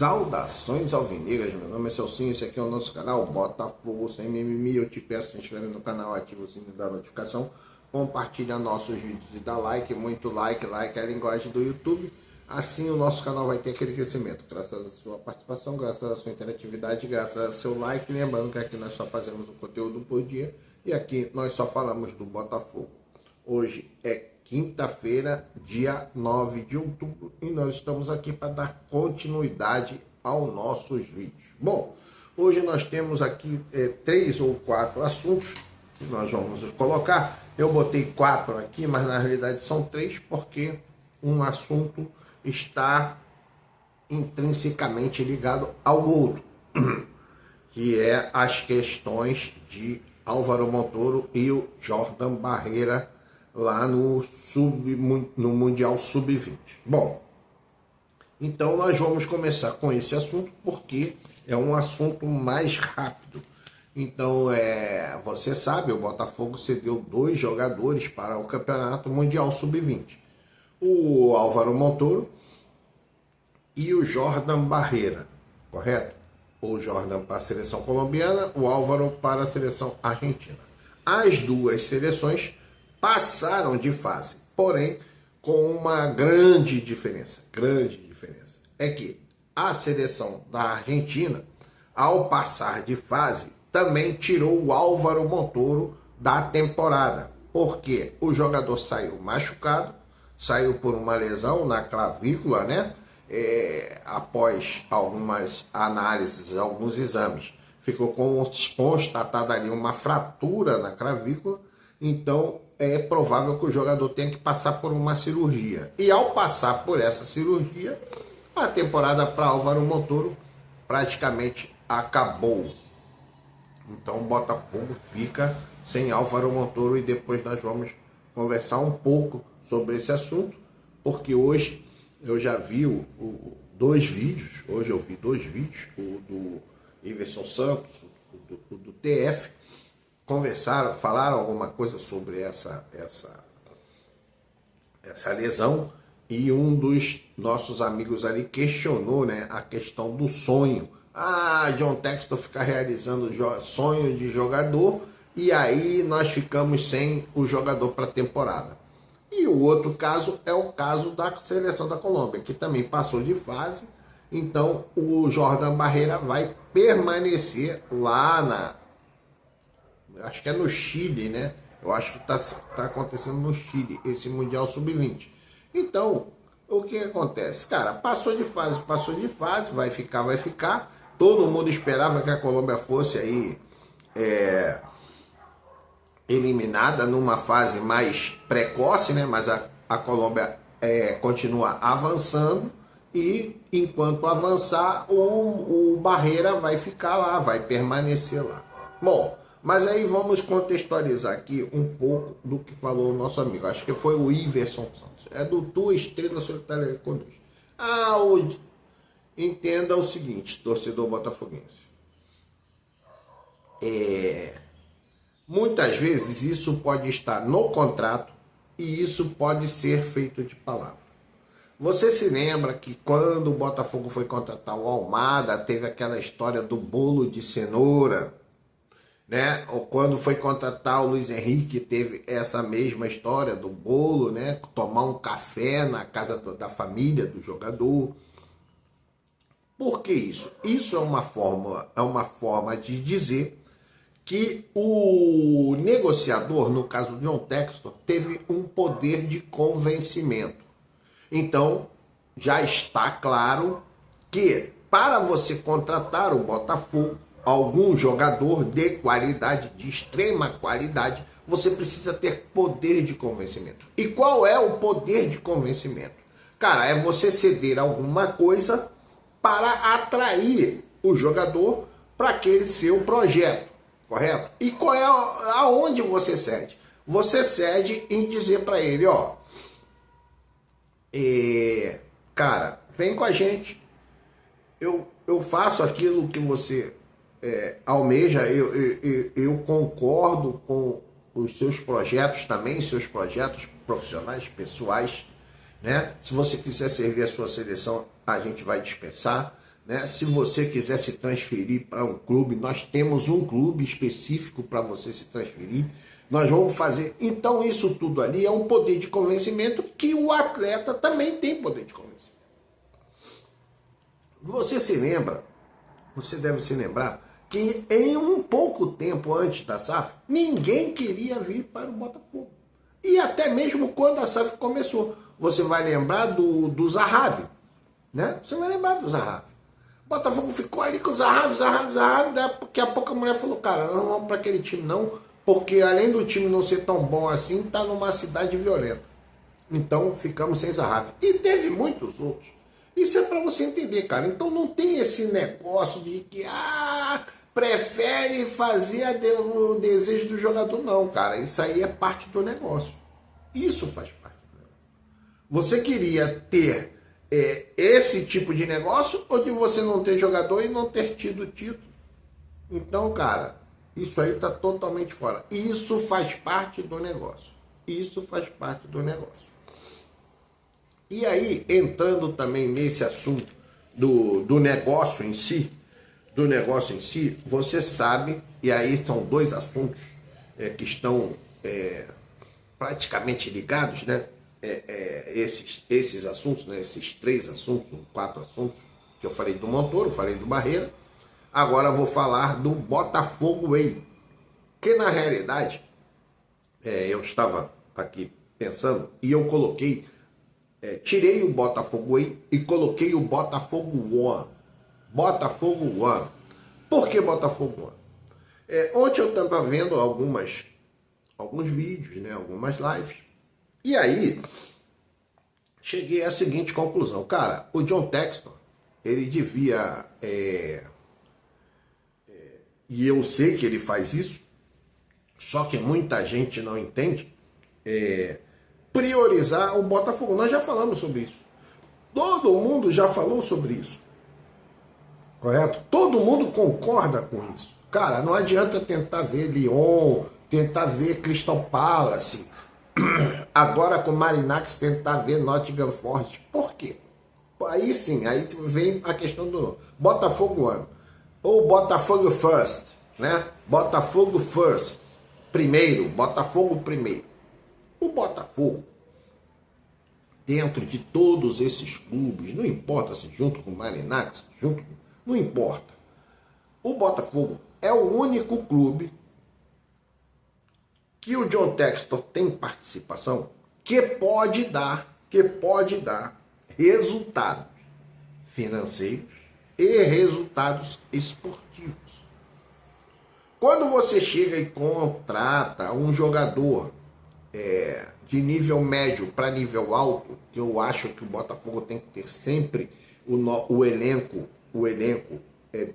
Saudações alvinegras, meu nome é Celcinho, esse aqui é o nosso canal Botafogo Sem Mimimi. Eu te peço se inscreve no canal, ativa o sininho da notificação, compartilha nossos vídeos e dá like, muito like, like é a linguagem do YouTube. Assim o nosso canal vai ter aquele crescimento, graças à sua participação, graças à sua interatividade, graças ao seu like. Lembrando que aqui nós só fazemos um conteúdo por dia e aqui nós só falamos do Botafogo. Hoje é quinta-feira, dia 9 de outubro, e nós estamos aqui para dar continuidade aos nossos vídeos. Bom, hoje nós temos aqui 3 ou 4 assuntos que nós vamos colocar. Eu botei 4 aqui, mas na realidade são 3, porque um assunto está intrinsecamente ligado ao outro, que é as questões de Álvaro Montoro e o Jordan Barreira lá no Mundial Sub-20. Bom, então nós vamos começar com esse assunto porque é um assunto mais rápido. Então, você sabe, o Botafogo cedeu 2 jogadores para o Campeonato Mundial Sub-20. O Álvaro Montoro e o Jordan Barreira, correto? O Jordan para a seleção colombiana, o Álvaro para a seleção argentina. As duas seleções passaram de fase, porém com uma grande diferença. É que a seleção da Argentina, ao passar de fase, também tirou o Álvaro Montoro da temporada, porque o jogador saiu machucado, saiu por uma lesão na clavícula, né? Após algumas análises, alguns exames, ficou constatada ali uma fratura na clavícula. Então é provável que o jogador tenha que passar por uma cirurgia. E ao passar por essa cirurgia, a temporada para Álvaro Montoro praticamente acabou. Então o Botafogo fica sem Álvaro Montoro, e depois nós vamos conversar um pouco sobre esse assunto, porque hoje eu já vi 2 vídeos, hoje eu vi 2 vídeos, o do Iverson Santos, o do TF, conversaram, falaram alguma coisa sobre essa lesão, e um dos nossos amigos ali questionou, né, a questão do sonho. John Textor fica realizando sonho de jogador e aí nós ficamos sem o jogador para a temporada. E o outro caso é o caso da seleção da Colômbia, que também passou de fase. Então o Jordan Barreira vai permanecer lá acho que é no Chile, né? Eu acho que tá acontecendo no Chile, esse Mundial Sub-20. Então, o que acontece? Cara, passou de fase, vai ficar. Todo mundo esperava que a Colômbia fosse aí eliminada numa fase mais precoce, né? Mas a Colômbia continua avançando, e enquanto avançar, o Barreira vai ficar lá, vai permanecer lá. Bom, mas aí vamos contextualizar aqui um pouco do que falou o nosso amigo. Acho que foi o Iverson Santos. É do Tua Estrela Solitária Conduz. Entenda o seguinte, torcedor botafoguense. Muitas vezes isso pode estar no contrato e isso pode ser feito de palavra. Você se lembra que quando o Botafogo foi contratar o Almada, teve aquela história do bolo de cenoura, né? Ou quando foi contratar o Luiz Henrique, teve essa mesma história do bolo, né? Tomar um café na casa da família do jogador. Por que isso? Isso é uma forma de dizer que o negociador, no caso de John Textor, teve um poder de convencimento. Então, já está claro que para você contratar o Botafogo, algum jogador de qualidade, de extrema qualidade, você precisa ter poder de convencimento. E qual é o poder de convencimento? Cara, é você ceder alguma coisa para atrair o jogador para aquele seu projeto, correto? E qual é aonde você cede? Você cede em dizer para ele, cara, vem com a gente, eu faço aquilo que você almeja, eu concordo com os seus projetos também, seus projetos profissionais, pessoais, né? Se você quiser servir a sua seleção, a gente vai dispensar. né? Se você quiser se transferir para um clube, nós temos um clube específico para você se transferir. Nós vamos fazer. Então, isso tudo ali é um poder de convencimento que o atleta também tem poder de convencimento. Você se lembra, você deve se lembrar, que em um pouco tempo antes da SAF, ninguém queria vir para o Botafogo. E até mesmo quando a SAF começou. Você vai lembrar do Zahavi, né? Você vai lembrar do Zahavi. O Botafogo ficou ali com o Zahavi, daqui a pouco a mulher falou, cara, nós não vamos para aquele time não, porque além do time não ser tão bom assim, tá numa cidade violenta. Então ficamos sem Zahavi. E teve muitos outros. Isso é para você entender, cara. Então não tem esse negócio de que prefere fazer o desejo do jogador, não, cara. Isso aí é parte do negócio. Isso faz parte do negócio. Você queria ter esse tipo de negócio ou de você não ter jogador e não ter tido título? Então, cara, isso aí tá totalmente fora. Isso faz parte do negócio. Isso faz parte do negócio. E aí, entrando também nesse assunto do negócio em si, você sabe, e aí são dois assuntos que estão praticamente ligados, né? Esses assuntos, né? Esses 3 assuntos, 4 assuntos, que eu falei do Montoro, falei do Barreira, agora eu vou falar do Botafogo Way, que na realidade, eu estava aqui pensando e eu coloquei, tirei o Botafogo Way e coloquei o Botafogo One. Botafogo One. Por que Botafogo One? Ontem eu estava vendo alguns vídeos, né, algumas lives, e aí cheguei à seguinte conclusão. Cara, o John Textor, ele devia, e eu sei que ele faz isso, só que muita gente não entende, priorizar o Botafogo. Nós já falamos sobre isso. Todo mundo já falou sobre isso. Correto? Todo mundo concorda com isso. Cara, não adianta tentar ver Lyon, tentar ver Crystal Palace, agora com Marinax tentar ver Nottingham Forest. Por quê? Aí sim, aí vem a questão do Botafogo One, ou Botafogo First, né? Botafogo First, primeiro, Botafogo primeiro. O Botafogo, dentro de todos esses clubes, não importa se junto com o Marinax, não importa. O Botafogo é o único clube que o John Textor tem participação que pode dar resultados financeiros e resultados esportivos. Quando você chega e contrata um jogador de nível médio para nível alto, que eu acho que o Botafogo tem que ter sempre o elenco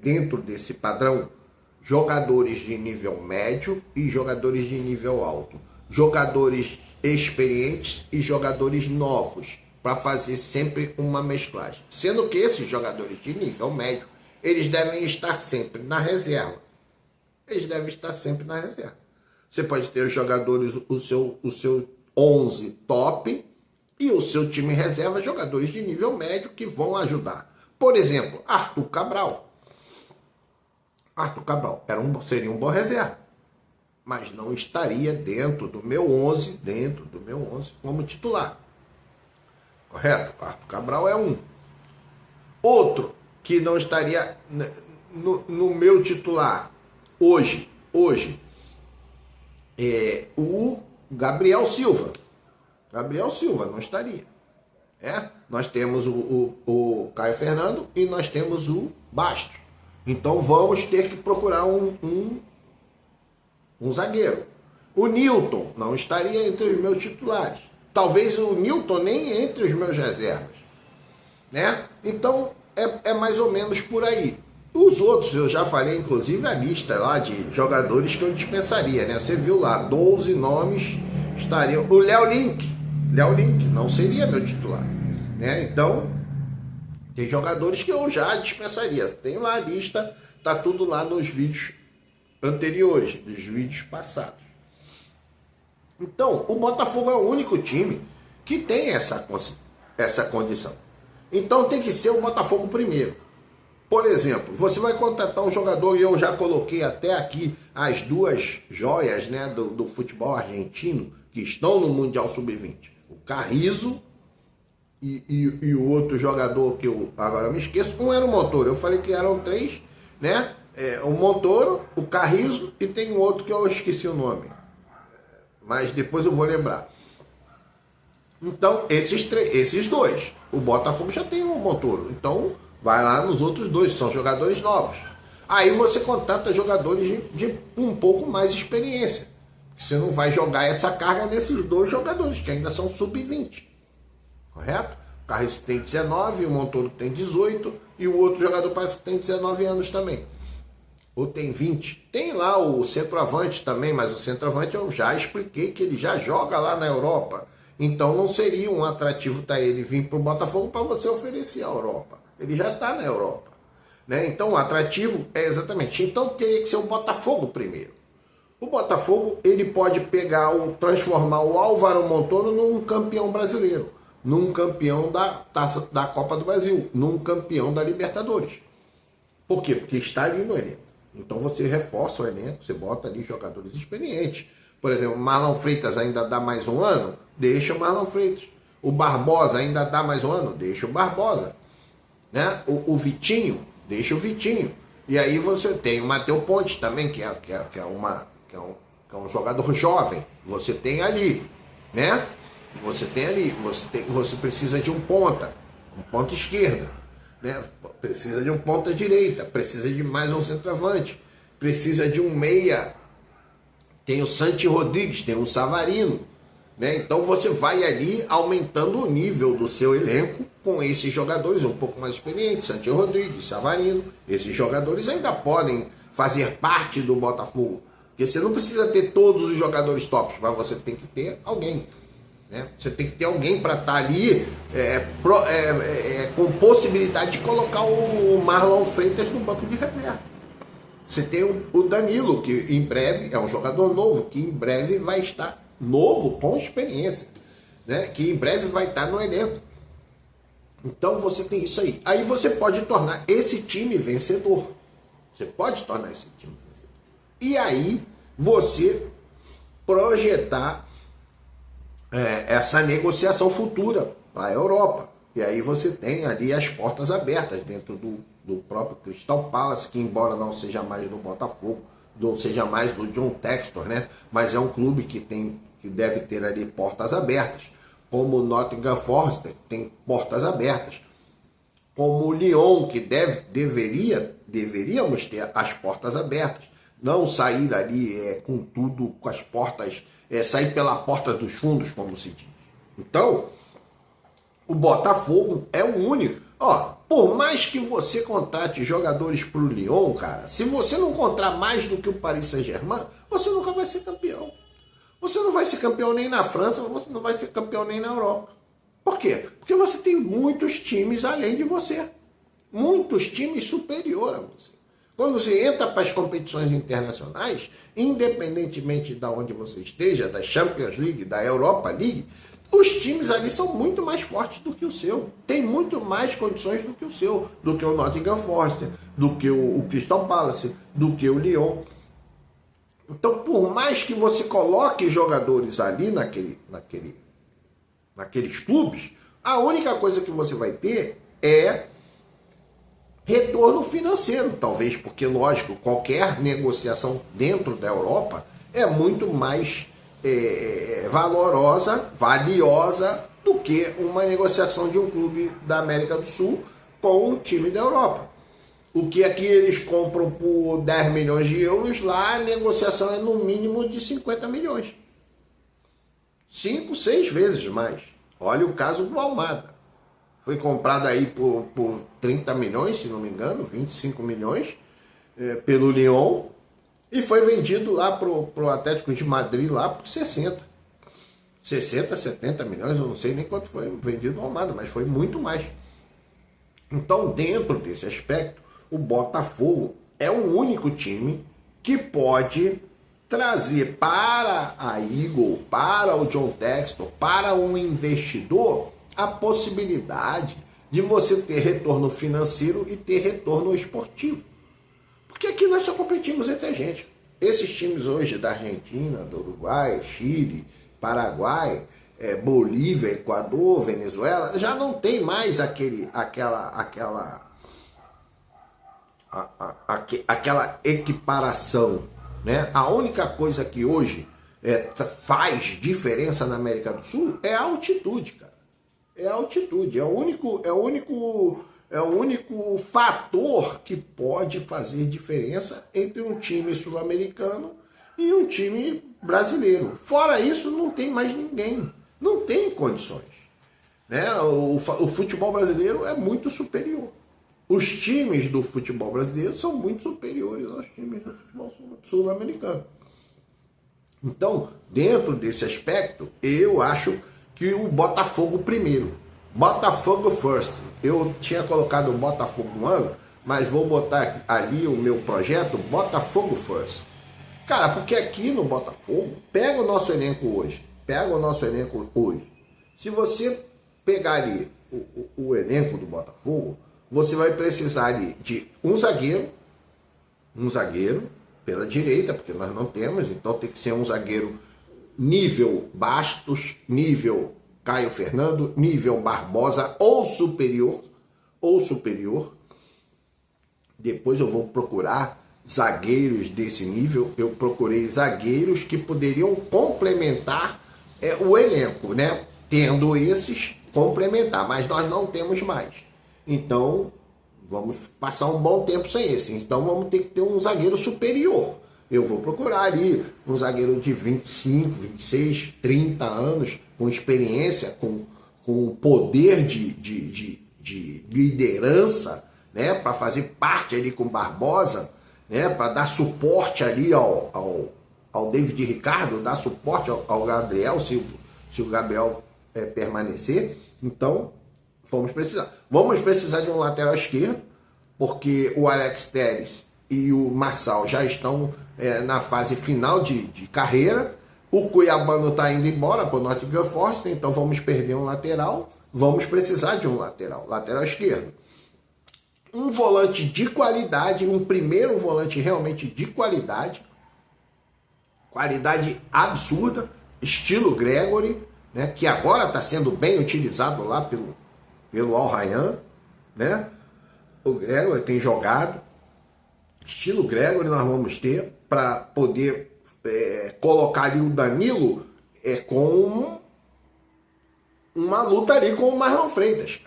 dentro desse padrão, jogadores de nível médio e jogadores de nível alto, jogadores experientes e jogadores novos, para fazer sempre uma mesclagem. Sendo que esses jogadores de nível médio, eles devem estar sempre na reserva. Você pode ter os jogadores, o seu 11 top e o seu time reserva, jogadores de nível médio que vão ajudar. Por exemplo, Arthur Cabral seria um bom reserva, mas não estaria dentro do meu 11 como titular. Correto? Arthur Cabral é um. Outro que não estaria no meu titular hoje é o Gabriel Silva. Gabriel Silva não estaria. Nós temos o Caio Fernando e nós temos o Bastos. Então vamos ter que procurar um zagueiro. O Newton não estaria entre os meus titulares. Talvez o Newton nem entre os meus reservas, né? Então é mais ou menos por aí. Os outros eu já falei, inclusive a lista lá de jogadores que eu dispensaria, né? Você viu lá, 12 nomes estariam. O Léo Link não seria meu titular, né? Então tem jogadores que eu já dispensaria. Tem lá a lista, tá tudo lá nos vídeos anteriores, dos vídeos passados. Então, o Botafogo é o único time que tem essa condição. Então tem que ser o Botafogo primeiro. Por exemplo, você vai contratar um jogador, e eu já coloquei até aqui as duas joias, né, do futebol argentino que estão no Mundial Sub-20. O Carrizo e o outro jogador que eu agora me esqueço. Um era o Montoro, eu falei que eram três, né? O Montoro, o Carrizo e tem um outro que eu esqueci o nome. Mas depois eu vou lembrar. Então, esses dois. O Botafogo já tem um Montoro. Então, vai lá nos outros dois. São jogadores novos. Aí você contrata jogadores de um pouco mais experiência. Você não vai jogar essa carga nesses dois jogadores, que ainda são sub-20. Correto? O Carriço tem 19, o Montoro tem 18. E o outro jogador parece que tem 19 anos também. Ou tem 20. Tem lá o centroavante também, mas o centroavante eu já expliquei que ele já joga lá na Europa. Então não seria um atrativo para ele vir para o Botafogo para você oferecer a Europa. Ele já está na Europa. Né? Então o atrativo é exatamente. Então teria que ser o Botafogo primeiro. O Botafogo ele pode transformar o Álvaro Montoro num campeão brasileiro, num campeão da Copa do Brasil, num campeão da Libertadores. Por quê? Porque está ali no elenco. Então você reforça o elenco, você bota ali jogadores experientes. Por exemplo, o Marlon Freitas ainda dá mais um ano? Deixa o Marlon Freitas. O Barbosa ainda dá mais um ano? Deixa o Barbosa. Né? O Vitinho? Deixa o Vitinho. E aí você tem o Matheus Pontes também, que é um jogador jovem. Você tem ali. Né? Você tem ali. Você precisa de um ponta esquerda. Né? Precisa de um ponta direita. Precisa de mais um centroavante. Precisa de um meia. Tem o Santi Rodrigues, tem o Savarino, né? Então você vai ali aumentando o nível do seu elenco com esses jogadores um pouco mais experientes, Santi Rodrigues, Savarino. Esses jogadores ainda podem fazer parte do Botafogo, porque você não precisa ter todos os jogadores tops, mas você tem que ter alguém, né? Você tem que ter alguém para estar ali com possibilidade de colocar o Marlon Freitas no banco de reserva. Você tem o Danilo, que em breve é um jogador novo, que em breve vai estar novo, com experiência, né? Que em breve vai estar no elenco. Então você tem isso aí. Aí você pode tornar esse time vencedor. Você pode tornar esse time vencedor. E aí você projetar essa negociação futura para a Europa. E aí você tem ali as portas abertas dentro do próprio Crystal Palace, que embora não seja mais do Botafogo, não seja mais do John Textor, né? Mas é um clube que deve ter ali portas abertas, como o Nottingham Forest, que tem portas abertas, como o Lyon, que deveríamos ter as portas abertas, não sair ali com tudo, com as portas, sair pela porta dos fundos, como se diz. Então, o Botafogo é o único. Por mais que você contrate jogadores para o Lyon, cara, se você não encontrar mais do que o Paris Saint-Germain, você nunca vai ser campeão. Você não vai ser campeão nem na França, você não vai ser campeão nem na Europa. Por quê? Porque você tem muitos times além de você. Muitos times superior a você. Quando você entra para as competições internacionais, independentemente de onde você esteja, da Champions League, da Europa League, os times ali são muito mais fortes do que o seu. Tem muito mais condições do que o seu. Do que o Nottingham Forest, do que o Crystal Palace, do que o Lyon. Então, por mais que você coloque jogadores ali naqueles clubes, a única coisa que você vai ter é retorno financeiro. Talvez porque, lógico, qualquer negociação dentro da Europa é muito mais valiosa do que uma negociação de um clube da América do Sul com um time da Europa. O que aqui eles compram por 10 milhões de euros, lá a negociação é no mínimo de 50 milhões. 5, 6 vezes mais. Olha o caso do Almada. Foi comprado aí por 30 milhões, se não me engano, 25 milhões, pelo Lyon. E foi vendido lá pro Atlético de Madrid lá por 60, 70 milhões, eu não sei nem quanto foi vendido o Almada, mas foi muito mais. Então, dentro desse aspecto, o Botafogo é o único time que pode trazer para a Eagle, para o John Textor, para um investidor, a possibilidade de você ter retorno financeiro e ter retorno esportivo. Porque aqui nós só competimos entre a gente. Esses times hoje da Argentina, do Uruguai, Chile, Paraguai, Bolívia, Equador, Venezuela, já não tem mais aquela equiparação, né? A única coisa que hoje faz diferença na América do Sul é a altitude, cara. É a altitude, é o único fator que pode fazer diferença entre um time sul-americano e um time brasileiro. Fora isso, não tem mais ninguém. Não tem condições. Né? O futebol brasileiro é muito superior. Os times do futebol brasileiro são muito superiores aos times do futebol sul-americano. Então, dentro desse aspecto, eu acho que o Botafogo primeiro. Botafogo first. Eu tinha colocado o Botafogo no ano, mas vou botar ali o meu projeto Botafogo first. Cara, porque aqui no Botafogo, pega o nosso elenco hoje. Se você pegar ali o elenco do Botafogo, você vai precisar ali de um zagueiro pela direita, porque nós não temos, então tem que ser um zagueiro nível Bastos, nível Caio Fernando, nível Barbosa ou superior. Depois eu vou procurar zagueiros desse nível. Eu procurei zagueiros que poderiam complementar o elenco, né? Tendo esses, complementar, mas nós não temos mais. Então, vamos passar um bom tempo sem esse. Então, vamos ter que ter um zagueiro superior. Eu vou procurar ali um zagueiro de 25, 26, 30 anos, com experiência, com poder de liderança, né, para fazer parte ali com Barbosa, né, para dar suporte ali ao David Ricardo, dar suporte ao Gabriel, se o Gabriel permanecer. Então, vamos precisar de um lateral esquerdo, porque o Alex Telles e o Marçal já estão na fase final de carreira. O Cuiabano está indo embora para o Nottingham Forest, então vamos perder um lateral. Vamos precisar de um lateral esquerdo. Um volante de qualidade, um primeiro volante realmente de qualidade absurda, estilo Gregory, né, que agora está sendo bem utilizado lá pelo Al Rayyan, né? O Gregory tem jogado. Estilo Gregory nós vamos ter para poder colocar ali o Danilo com uma luta ali com o Marlon Freitas,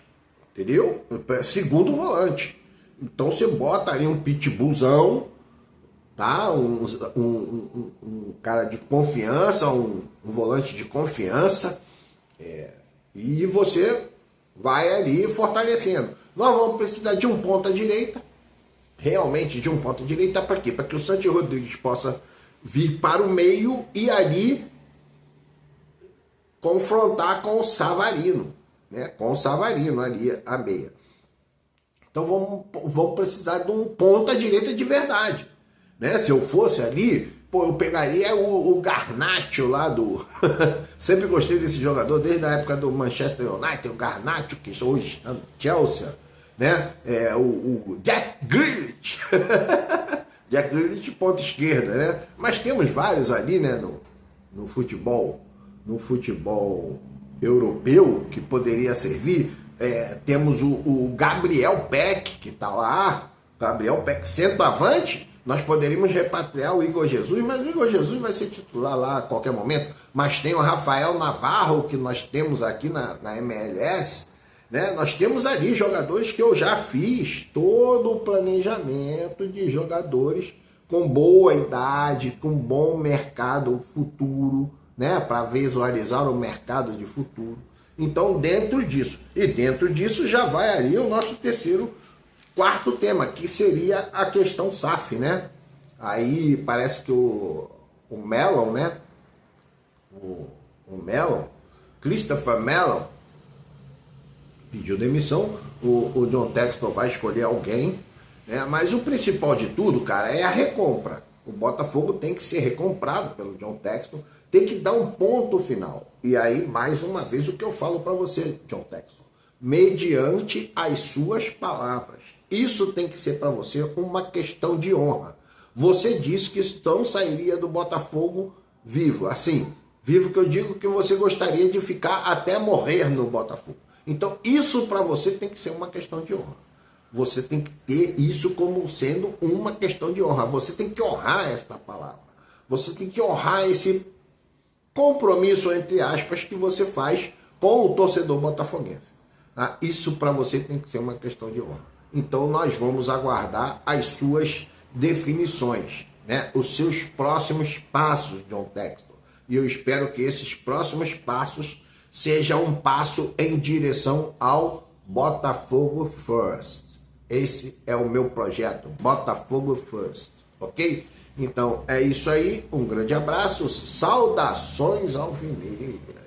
entendeu? Segundo volante. Então você bota ali um pitbullzão, tá? Um cara de confiança, um volante de confiança, e você vai ali fortalecendo. Nós vamos precisar de um ponta-direita, realmente de um ponta-direita, para quê? Para que o Santi Rodrigues possa vir para o meio e ali confrontar com o Savarino, né? Com o Savarino ali, a meia. Então vamos precisar de um ponta-direita de verdade, né? Se eu fosse ali, eu pegaria o Garnacho lá do... Sempre gostei desse jogador, desde a época do Manchester United, o Garnacho, que hoje está no Chelsea, né? O Jack Grealish. Jack Grealish, ponta esquerda, né? Mas temos vários ali, né? No futebol europeu que poderia servir. Temos o Gabriel Peck, que está lá. Gabriel Peck, centroavante. Nós poderíamos repatriar o Igor Jesus, mas o Igor Jesus vai ser titular lá a qualquer momento. Mas tem o Rafael Navarro, que nós temos aqui na MLS, né? Nós temos ali jogadores que eu já fiz todo o planejamento de jogadores com boa idade, com bom mercado futuro, né? Para visualizar o mercado de futuro. Então, dentro disso já vai ali o nosso quarto tema, que seria a questão SAF, né? Aí parece que o Mellon, né? O Mellon, Christopher Mellon, pediu demissão. O John Textor vai escolher alguém, né? Mas o principal de tudo, cara, é a recompra. O Botafogo tem que ser recomprado pelo John Textor, tem que dar um ponto final. E aí, mais uma vez, o que eu falo para você, John Textor, mediante as suas palavras. Isso tem que ser para você uma questão de honra. Você disse que Stone sairia do Botafogo vivo. Assim, vivo que eu digo que você gostaria de ficar até morrer no Botafogo. Então, isso para você tem que ser uma questão de honra. Você tem que ter isso como sendo uma questão de honra. Você tem que honrar esta palavra. Você tem que honrar esse compromisso, entre aspas, que você faz com o torcedor botafoguense. Tá? Isso para você tem que ser uma questão de honra. Então nós vamos aguardar as suas definições, né? Os seus próximos passos, John Textor. E eu espero que esses próximos passos sejam um passo em direção ao Botafogo First. Esse é o meu projeto, Botafogo First, ok? Então é isso aí, um grande abraço, saudações alvinegras.